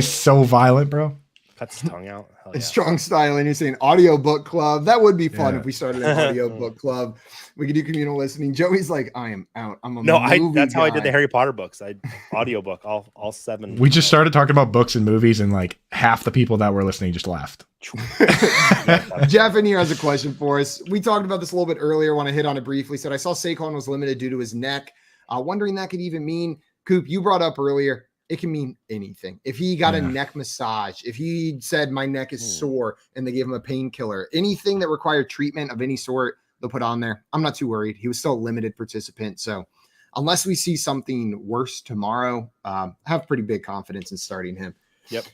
so violent, bro. Cuts his tongue out. It's strong style, and you're saying audio book club. That would be fun if we started an audio book club. We could do communal listening. Joey's like, I am out. I'm a movie that's guy. how I did the Harry Potter books. I audiobook all 7. We just started talking about books and movies, and like half the people that were listening just left. Jeff in here has a question for us. We talked about this a little bit earlier. Want to hit on it briefly. Said I saw Saquon was limited due to his neck. Wondering that could even mean, Coop, you brought up earlier, it can mean anything. If he got a neck massage, if he said my neck is sore and they gave him a painkiller, anything that required treatment of any sort, they'll put on there. I'm not too worried. He was still a limited participant. So unless we see something worse tomorrow, have pretty big confidence in starting him. Yep.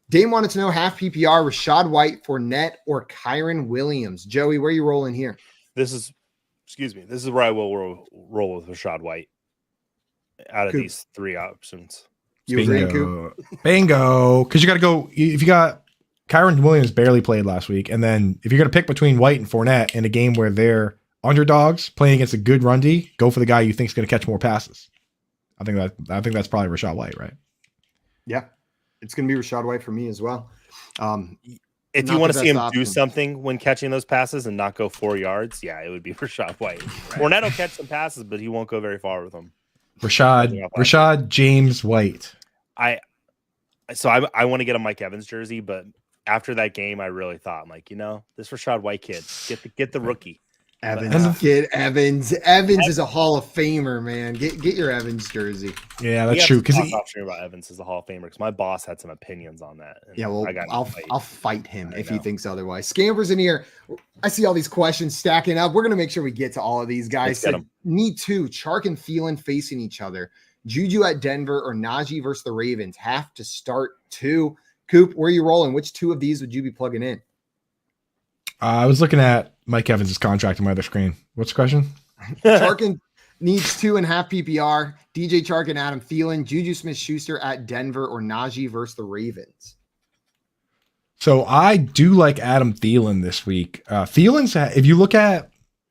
Dame wanted to know half PPR, Rachaad White, Fournette, or Kyron Williams. Joey, where are you rolling here? This is where I will roll with Rachaad White out of these 3 options. You agree, Coop? Bingo. Because you got to go, if you got Kyron Williams barely played last week, and then if you're going to pick between White and Fournette in a game where they're underdogs playing against a good run D, go for the guy you think is going to catch more passes. I think that's probably Rachaad White, right? Yeah, it's going to be Rachaad White for me as well. If you want to see him do something when catching those passes and not go 4 yards, yeah, it would be Rachaad White. Fournette will catch some passes, but he won't go very far with them. Rashad James White. I want to get a Mike Evans jersey, but after that game, I really thought, I'm like, this Rachaad White kid, get the rookie. Evans, get Evans. Evans is a Hall of Famer, man. Get your Evans jersey. Yeah, that's true. Because option about Evans is a Hall of Famer. Because my boss had some opinions on that. Yeah, well, I'll fight him if he thinks otherwise. Scampers in here. I see all these questions stacking up. We're gonna make sure we get to all of these guys. Need two. Chark and Thielen facing each other. Juju at Denver or Najee versus the Ravens. Have to start two. Coop, where are you rolling? Which two of these would you be plugging in? I was looking at Mike Evans' contract on my other screen. What's the question? Chark needs 2.5 PPR. DJ Chark and Adam Thielen. Juju Smith-Schuster at Denver or Najee versus the Ravens. So I do like Adam Thielen this week. Thielen's, if you look at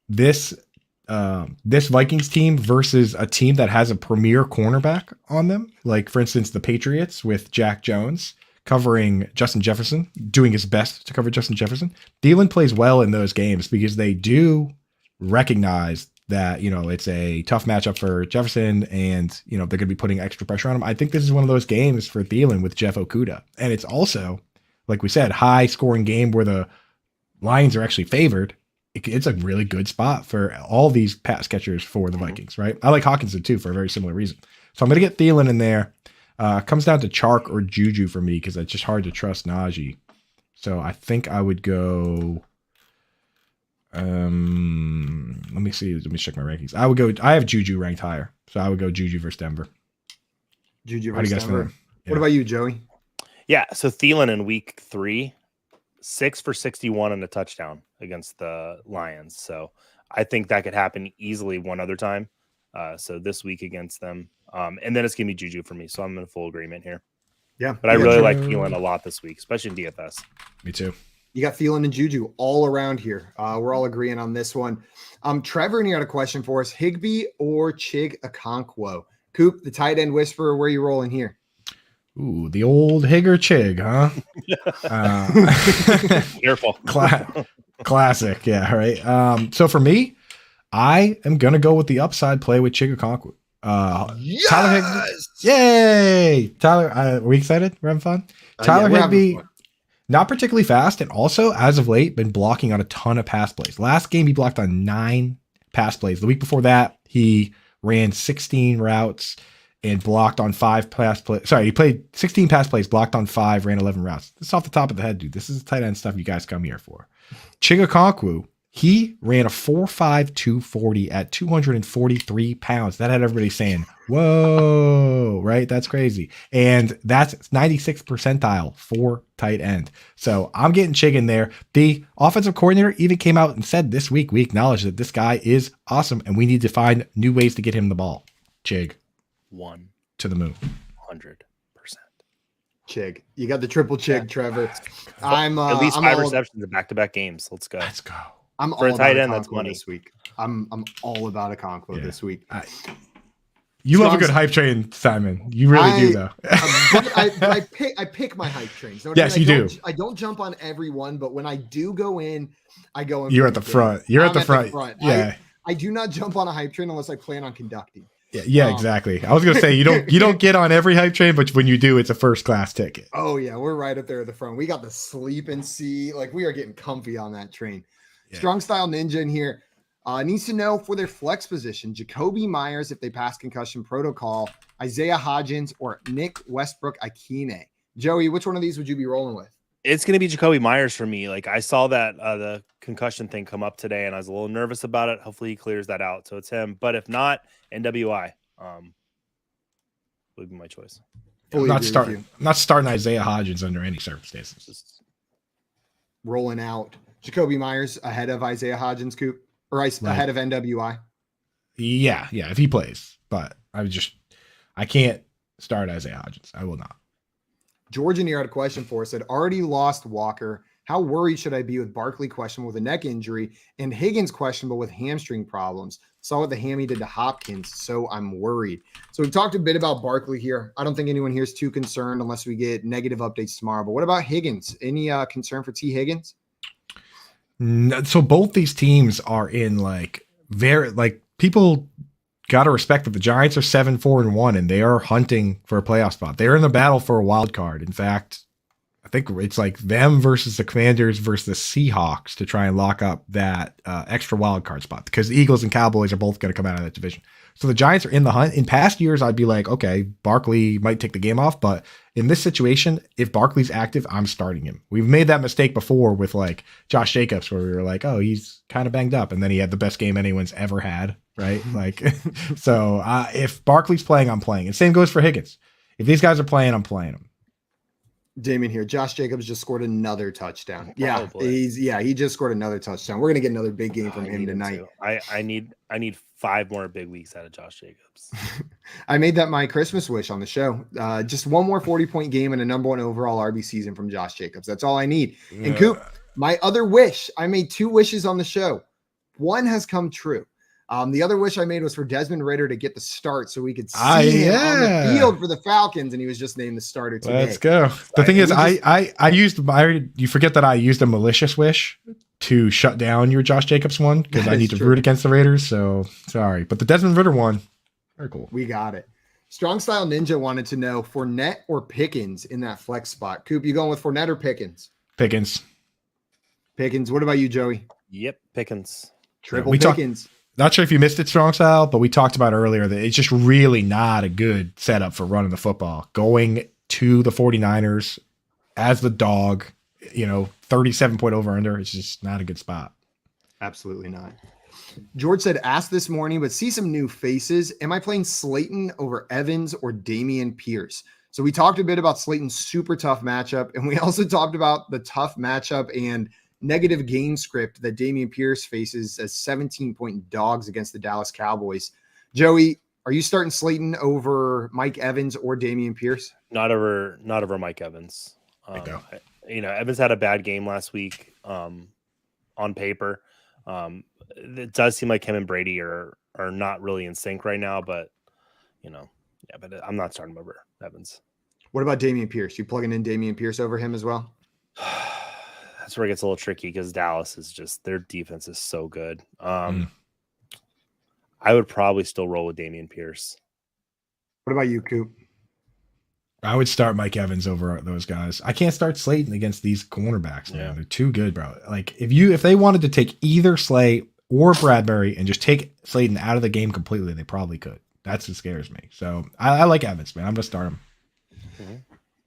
this Vikings team versus a team that has a premier cornerback on them, like for instance the Patriots with Jack Jones covering Justin Jefferson, doing his best to cover Justin Jefferson. Thielen plays well in those games because they do recognize that, it's a tough matchup for Jefferson and, they're going to be putting extra pressure on him. I think this is one of those games for Thielen with Jeff Okudah. And it's also, like we said, high scoring game where the Lions are actually favored. It's a really good spot for all these pass catchers for the Vikings, right? I like Hawkinson too for a very similar reason. So I'm going to get Thielen in there. Comes down to Chark or Juju for me because it's just hard to trust Najee. So I think I would go. Let me see. Let me check my rankings. I have Juju ranked higher, so I would go Juju versus Denver. Juju versus Denver. What about you, Joey? Yeah. So Thielen in week 3, 6 for 61 and a touchdown against the Lions. So I think that could happen easily one other time. So this week against them. And then it's going to be Juju for me. So I'm in full agreement here. Yeah. But I really like Thielen a lot this week, especially in DFS. Me too. You got Thielen and Juju all around here. We're all agreeing on this one. Trevor in here had a question for us. Higbee or Chig Okonkwo? Coop, the tight end whisperer, where are you rolling here? Ooh, the old Higger Chig, huh? Careful. Classic. Yeah. Right. So for me, I am going to go with the upside play with Chig Okonkwo. Yes! Tyler Higbee. Yay! Tyler, are we excited? We're having fun? Tyler Higbee, not particularly fast, and also, as of late, been blocking on a ton of pass plays. Last game, he blocked on 9 pass plays. The week before that, he ran 16 routes and blocked on 5 pass plays. Sorry, he played 16 pass plays, blocked on 5, ran 11 routes. This is off the top of the head, dude. This is the tight end stuff you guys come here for. Chig Okonkwo, he ran a 4.5 240 at 243 pounds. That had everybody saying, whoa, right? That's crazy. And that's 96th percentile for tight end. So I'm getting Chig in there. The offensive coordinator even came out and said this week, we acknowledge that this guy is awesome and we need to find new ways to get him the ball. Chig. 1 to the moon. 100%. Chig. You got the triple Chig, Trevor. At least 5 receptions in back-to-back games. Let's go. I'm for all a tight about end. That's money this week. I'm all about Okonkwo this week. You love a good hype train, Simon. You really do, though. But I pick my hype trains. Yes, you do. I don't jump on every one, but when I do go in, I go in. You're at the front. You're at the front. Yeah. I do not jump on a hype train unless I plan on conducting. Yeah, exactly. I was gonna say you don't get on every hype train, but when you do, it's a first class ticket. Oh yeah, we're right up there at the front. We got the sleep and see, like we are getting comfy on that train. Yeah. Strong Style Ninja in here needs to know for their flex position: Jacoby Myers if they pass concussion protocol, Isaiah Hodgins, or Nick Westbrook-Ikhine. Joey, which one of these would you be rolling with? It's going to be Jacoby Myers for me. Like I saw that the concussion thing come up today and I was a little nervous about it. Hopefully he clears that out. So it's him, but if not, NWI would be my choice. I'm not starting Isaiah Hodgins under any circumstances. Just rolling out Jacoby Myers ahead of Isaiah Hodgins, Coop, or ahead of NWI. Yeah. If he plays, but I can't start Isaiah Hodgins. I will not. George in here had a question for us. Said already lost Walker. How worried should I be with Barkley questionable with a neck injury and Higgins questionable with hamstring problems? Saw what the hammy did to Hopkins, so I'm worried. So we've talked a bit about Barkley here. I don't think anyone here is too concerned unless we get negative updates tomorrow. But what about Higgins? Any concern for T. Higgins? So both these teams are in people got to respect that the Giants are 7-4-1 and they are hunting for a playoff spot. They're in the battle for a wild card. In fact, I think it's like them versus the Commanders versus the Seahawks to try and lock up that extra wild card spot, because the Eagles and Cowboys are both going to come out of that division. So the Giants are in the hunt. In past years, I'd be like, okay, Barkley might take the game off, but in this situation, if Barkley's active, I'm starting him. We've made that mistake before with like Josh Jacobs, where we were like, oh, he's kind of banged up, and then he had the best game anyone's ever had, right? Like, so if Barkley's playing, I'm playing. And same goes for Higgins. If these guys are playing, I'm playing them. Damien here. Josh Jacobs just scored another touchdown. Probably. He just scored another touchdown. We're gonna get another big game from him tonight. I need 5 more big weeks out of Josh Jacobs. I made that my Christmas wish on the show. Just one more 40-point game and a number 1 overall RB season from Josh Jacobs. That's all I need. Yeah. And Coop, my other wish, I made 2 wishes on the show. One has come true. The other wish I made was for Desmond Ridder to get the start so we could see him on the field for the Falcons, and he was just named the starter today. Let's go. The thing is, you forget that I used a malicious wish to shut down your Josh Jacobs one, because I need to root against the Raiders. So sorry, but the Desmond Ridder one, very cool. We got it. Strong Style Ninja wanted to know Fournette or Pickens in that flex spot. Coop, you going with Fournette or Pickens? Pickens. What about you, Joey? Yep, Pickens. Triple Pickens. Not sure if you missed it, Strong Style, but we talked about earlier that it's just really not a good setup for running the football. Going to the 49ers as the dog, 37 point over under, it's just not a good spot. Absolutely not. George said, ask this morning, but see some new faces. Am I playing Slayton over Evans or Dameon Pierce? So we talked a bit about Slayton's super tough matchup, and we also talked about the tough matchup and negative game script that Dameon Pierce faces as 17-point dogs against the Dallas Cowboys. Joey, are you starting Slayton over Mike Evans or Dameon Pierce? Not over Mike Evans. Evans had a bad game last week on paper. It does seem like him and Brady are not really in sync right now, but but I'm not starting over Evans. What about Dameon Pierce? You plugging in Dameon Pierce over him as well? That's where it gets a little tricky, because Dallas is just, their defense is so good. I would probably still roll with Dameon Pierce. What about you, Coop? I would start Mike Evans over those guys. I can't start Slayton against these cornerbacks, man. They're too good, bro. Like if they wanted to take either Slay or Bradbury and just take Slayton out of the game completely, they probably could. That's what scares me. So I like Evans, man. I'm gonna start him. Mm-hmm.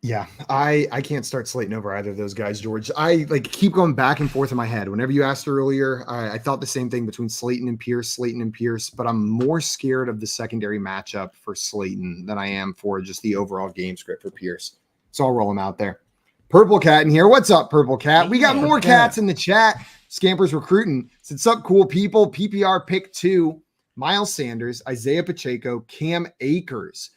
Yeah, I can't start Slayton over either of those guys, George. I keep going back and forth in my head. Whenever you asked earlier, I thought the same thing between Slayton and Pierce, but I'm more scared of the secondary matchup for Slayton than I am for just the overall game script for Pierce. So I'll roll him out there. Purple Cat in here. What's up, Purple Cat? We got more cats in the chat. Scampers Recruiting. What's up, cool people? PPR pick 2, Miles Sanders, Isaiah Pacheco, Cam Akers.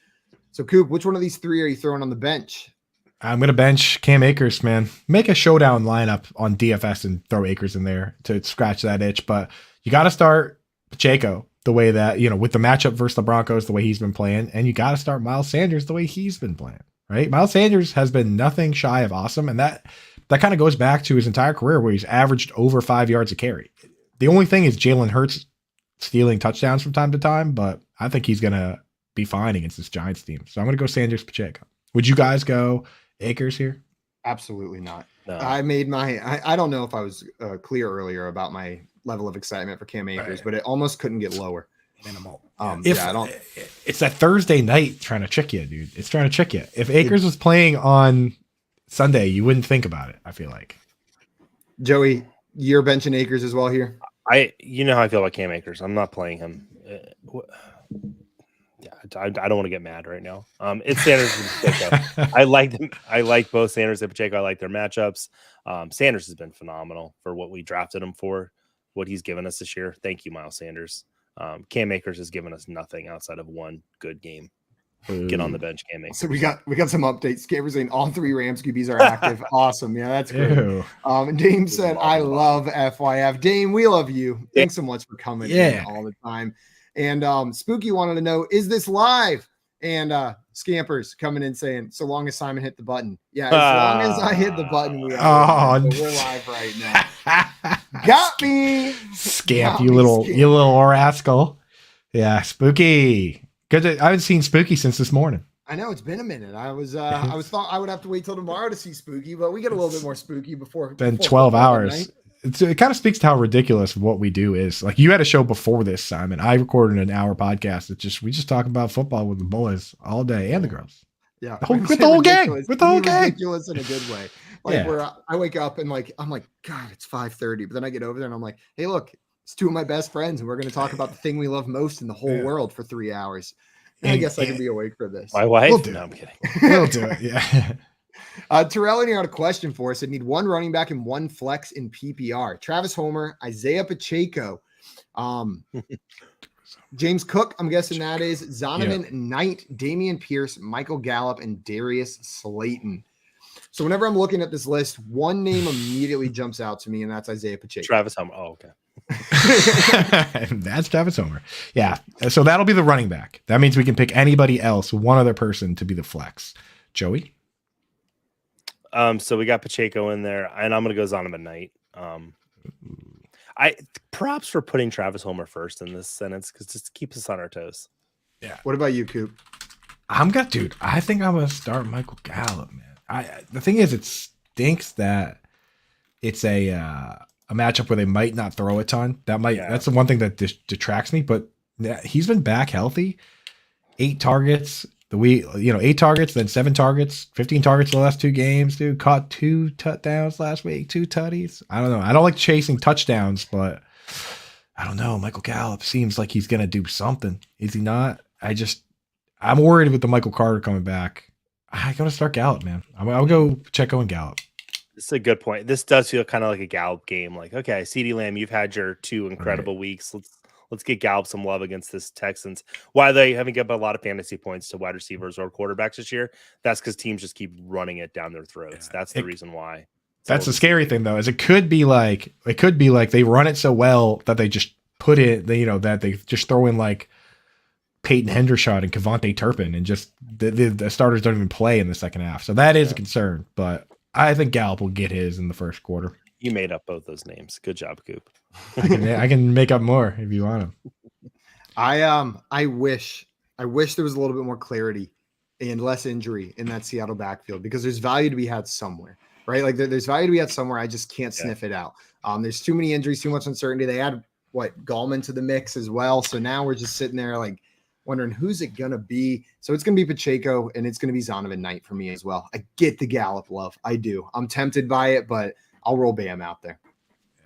So, Coop, which one of these 3 are you throwing on the bench? I'm going to bench Cam Akers, man. Make a showdown lineup on DFS and throw Akers in there to scratch that itch. But you got to start Pacheco the way that, with the matchup versus the Broncos, the way he's been playing. And you got to start Miles Sanders the way he's been playing, right? Miles Sanders has been nothing shy of awesome. And that kind of goes back to his entire career where he's averaged over 5 yards a carry. The only thing is Jalen Hurts stealing touchdowns from time to time, but I think he's going to be fine against this Giants team. So I'm going to go Sanders Pacheco. Would you guys go Akers here? Absolutely not. No. I don't know if I was clear earlier about my level of excitement for Cam Akers, but it almost couldn't get lower. Minimal. It's that Thursday night trying to trick you, dude. It's trying to trick you. If Akers was playing on Sunday, you wouldn't think about it, I feel like. Joey, you're benching Akers as well here? You know how I feel about Cam Akers. I'm not playing him. I don't want to get mad right now. It's Sanders and Pacheco. I like them. I like both Sanders and Pacheco. I like their matchups. Sanders has been phenomenal for what we drafted him for, what he's given us this year. Thank you, Miles Sanders. Cam Akers has given us nothing outside of one good game. Get on the bench, Cam Akers. So we got some updates. Scampers saying all 3 Rams QBs are active. Awesome. Yeah, that's great. Dame said, I love FYF. Dame, we love you. Thanks so much for coming in all the time. And Spooky wanted to know, is this live? And Scampers coming in saying, so long as Simon hit the button. Yeah, as long as I hit the button, we are. So we're live right now. Got me. Scamp, you little rascal. Yeah, Spooky. Good. I haven't seen Spooky since this morning. I know it's been a minute. I was thought I would have to wait till tomorrow to see Spooky, but we get a little bit more spooky before. Then before 12 football hours. It kind of speaks to how ridiculous what we do is. Like, you had a show before this, Simon. I recorded an hour podcast. We just talk about football with the boys all day and the girls. Yeah, With the whole gang. With the whole gang. Ridiculous in a good way. Like, Yeah. where I wake up and like I'm like, God, it's 5:30. But then I get over there and I'm like, hey, look, it's two of my best friends, and we're gonna talk about the thing we love most in the whole Yeah. world for 3 hours. And I And- guess I can be awake for this. My wife? We'll do No, it. I'm kidding. We'll do it. Yeah. Terrell in here had a question for us. I need one running back and one flex in PPR. Travis Homer, Isaiah Pacheco, James Cook. I'm guessing that is Zonovan Knight, Damian Pierce, Michael Gallup, and Darius Slayton. So whenever I'm looking at this list, one name immediately jumps out to me, and that's Isaiah Pacheco. Travis Homer. Oh, okay. That's Travis Homer. Yeah. So that'll be the running back. That means we can pick anybody else, one other person to be the flex. Joey? So we got Pacheco in there, and I'm gonna go Zonovan Knight. I props for putting Travis Homer first in this sentence because just keeps us on our toes. What about you, Coop? Dude, I think I'm gonna start Michael Gallup, man. The thing is, it stinks that it's a matchup where they might not throw a ton. That's the one thing that detracts me. But he's been back healthy. 8 targets. 8 targets, then 7 targets, 15 targets the last 2 games, dude. Caught 2 touchdowns last week, 2 tutties. I don't know. I don't like chasing touchdowns, but I don't know. Michael Gallup seems like he's going to do something. Is he not? I'm worried with the Michael Carter coming back. I'm going to start Gallup, man. I'll go Pacheco and Gallup. It's a good point. This does feel kind of like a Gallup game. Like, okay, CeeDee Lamb, you've had your 2 incredible weeks. Let's get Gallup some love against this Texans. Why they haven't given a lot of fantasy points to wide receivers or quarterbacks this year? That's because teams just keep running it down their throats. That's the reason why. That's the scary thing, though, is it could be like they run it so well that they just put it, that they just throw in like Peyton Hendershot and Kevontae Turpin, and just the starters don't even play in the second half. So that is a concern, but I think Gallup will get his in the first quarter. You made up both those names. Good job, Coop. I can make up more if you want them. I wish there was a little bit more clarity and less injury in that Seattle backfield, because there's value to be had somewhere, right? Like there's value to be had somewhere. I just can't sniff it out. There's too many injuries, too much uncertainty. They add Gallman to the mix as well. So now we're just sitting there like wondering who's it gonna be. So it's gonna be Pacheco, and it's gonna be Zonovan Knight for me as well. I get the Gallup love. I do. I'm tempted by it, but I'll roll Bam out there.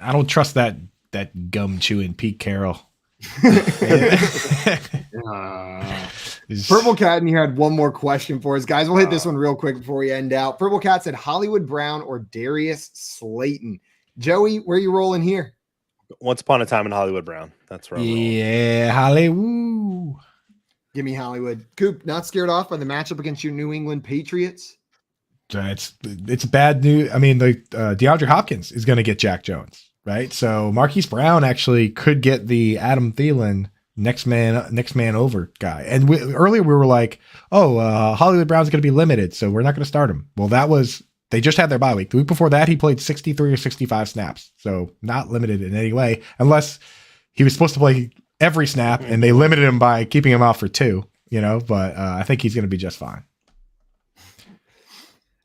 I don't trust that gum chewing Pete Carroll. Purple Cat in here had one more question for us, guys. We'll hit this one real quick before we end out. Purple Cat said Hollywood Brown or Darius Slayton. Joey, where you rolling here? Once upon a time in Hollywood Brown. That's where I'm rolling. Yeah, Hollywood. Give me Hollywood. Coop, not scared off by the matchup against your New England Patriots? It's bad news. I mean, the DeAndre Hopkins is going to get Jack Jones, right? So Marquise Brown actually could get the Adam Thielen next man over guy. And earlier we were like, Hollywood Brown's going to be limited, so we're not going to start him. Well, they just had their bye week. The week before that, he played 63 or 65 snaps, so not limited in any way, unless he was supposed to play every snap, and they limited him by keeping him out for 2. But I think he's going to be just fine.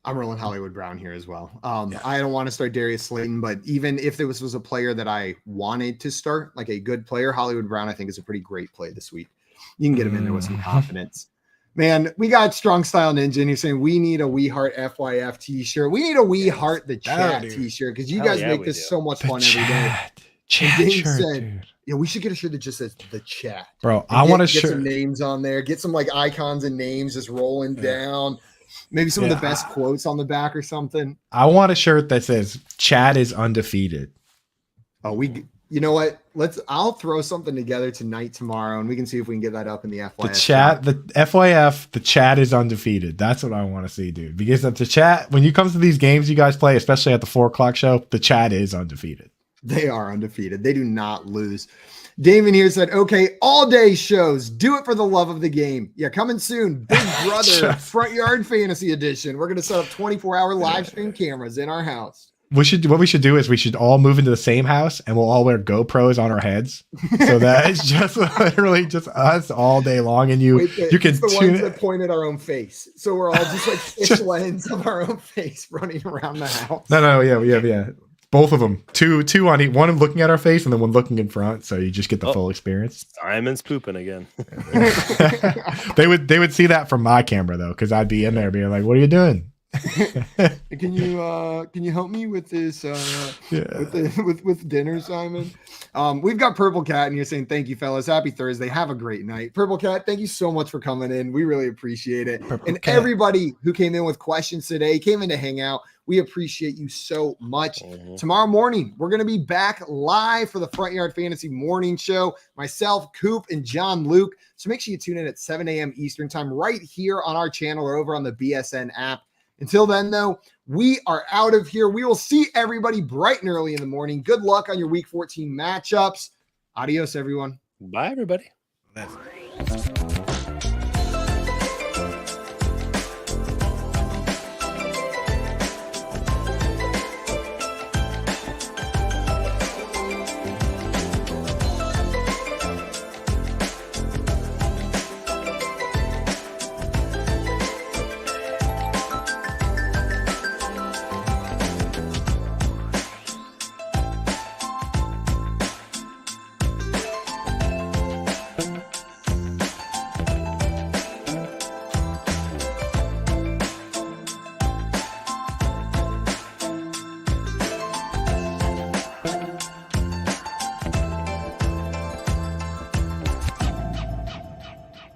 I'm rolling Hollywood Brown here as well. I don't want to start Darius Slayton, but even if there was a player that I wanted to start, like a good player, Hollywood Brown, I think is a pretty great play this week. You can get him in there with some confidence. Man, we got Strong Style Ninja, and you're saying we need a We Heart FYF t-shirt. We need a We Heart the Chat t-shirt, because you guys make this so much fun every day. Chat shirt, dude. Yeah, we should get a shirt that just says the chat. Bro, I want to get some names on there. Get some like icons and names just rolling down. Maybe some of the best quotes on the back or something. I want a shirt that says Chad is undefeated. Oh, you know what? I'll throw something together tonight, tomorrow, and we can see if we can get that up in the FYF. The FYF, the Chad is undefeated. That's what I want to see, dude. Because the chat, when you come to these games you guys play, especially at the 4:00 show, the Chad is undefeated. They are undefeated. They do not lose. Damon here said, okay, all day shows. Do it for the love of the game. Yeah, coming soon. Big Brother Front Yard Fantasy Edition. We're going to set up 24-hour live stream cameras in our house. what we should do is we should all move into the same house and we'll all wear GoPros on our heads so that it's just literally just us all day long. And you can it's the tune ones it. that point at our own face. So we're all just like fish lens of our own face running around the house. No, yeah. Both of them, two on each, one looking at our face and then one looking in front. So you just get the full experience. Simon's pooping again. They would see that from my camera though, because I'd be in there being like, "What are you doing? Can you help me with this with dinner, Simon?" We've got Purple Cat in here saying thank you, fellas. Happy Thursday. Have a great night. Purple Cat, thank you so much for coming in. We really appreciate it. Everybody who came in with questions today, came in to hang out. We appreciate you so much. Tomorrow morning, we're going to be back live for the Front Yard Fantasy Morning Show. Myself, Coop, and John Luke. So make sure you tune in at 7 a.m. Eastern time right here on our channel or over on the BSN app. Until then, though, we are out of here. We will see everybody bright and early in the morning. Good luck on your Week 14 matchups. Adios, everyone. Bye, everybody. That's